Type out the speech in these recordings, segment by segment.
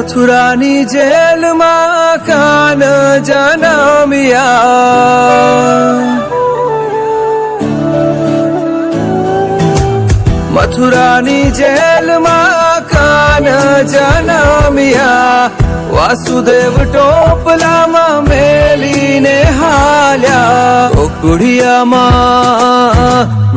મથુરાની જેલમાં કાન જન્મ્યા, મથુરાની જેલમાં કાન જન્મ્યા, વાસુદેવ ટોપલામાં મેલીને હાલ્યા,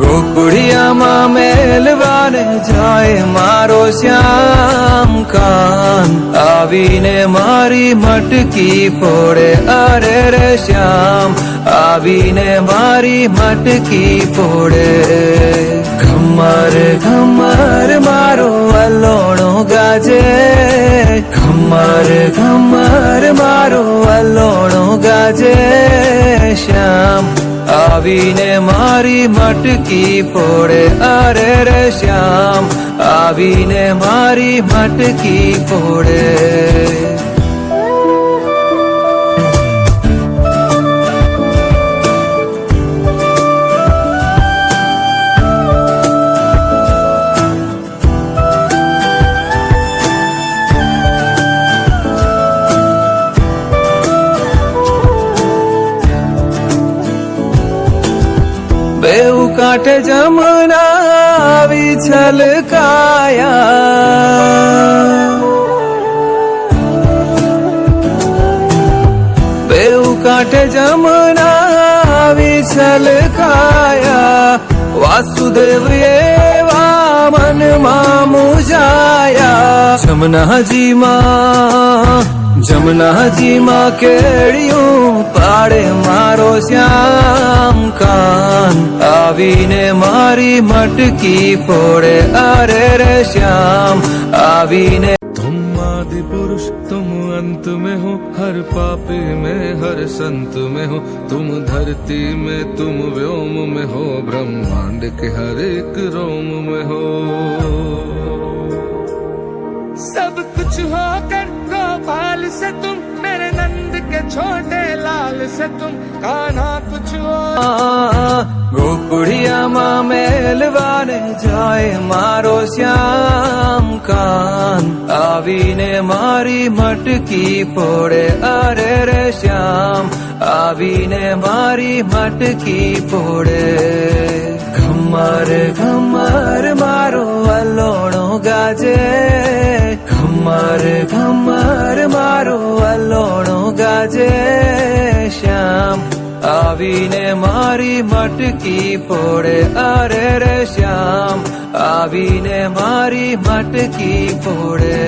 ગોકુળિયામાં મેલવાને જાય મારો શ્યામ કાન, આવીને મારી મટકી ફોડે, અરે રે શ્યામ આવીને મારી મટકી ફોડે. ઘમર ઘમર મારો વલોણો ગાજે, ઘમર ઘમર મારો વલોણો ગાજે, શ્યામ આવીને મારી મટકી ફોડે, અરે રે શ્યામ આવીને મારી મટકી ફોડે. બેઉ કાંઠે જમના આવી છલકાયા, બેઉ કાંઠે જમના આવી છલકાયા, વાસુદેવ એવા મનમાં મૂંઝાયા, જમનાજીમાં કેડિયું પાડે મારો શ્યામ કાન, આવીને મારી મટકી ફોડે, અરે રે શ્યામ આવીને. तुम आदि पुरुष तुम अंत में हो, हर पापी में हर संत में हो, तुम धरती में तुम व्योम में हो, ब्रह्मांड के हर एक रोम में हो. सब कुछ होकर गोपाल से तुम, मेरे नंद के छोटे लाल से तुम, कान्हा कुछ हो. ગોકુળિયામાં મેલવાને જાય મારો શ્યામ કાન, આવીને મારી મટકી ફોડે, અરે રે શ્યામ આવીને મારી મટકી ફોડે. ઘમર ઘમર મારો વલોણો ગાજે, ઘમર ઘમર મારો વલોણો ગાજે, શ્યામ આવીને મારી મટકી ફોડે, અરે રે શ્યામ આવીને મારી મટકી ફોડે.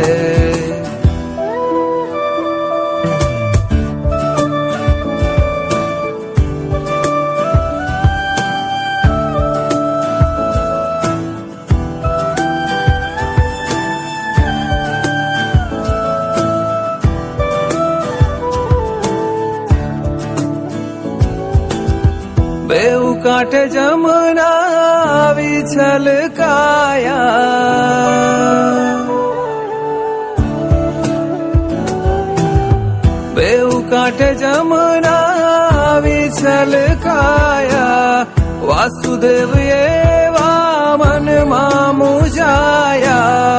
બેઉ કાંઠે જમના આવી છલકાયા, બેઉ કાંઠે જમના આવી છલકાયા, વાસુદેવ એવા મનમાં મૂંઝાયા,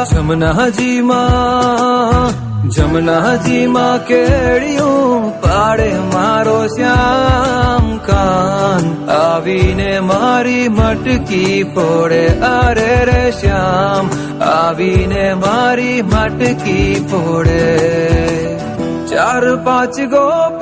જમનાજીમાં કેડિયું પાડે મારો શ્યામ કાન, આવીને મારી મટકી ફોડે, અરે રે શ્યામ આવીને મારી મટકી ફોડે. 4-5 ગોપી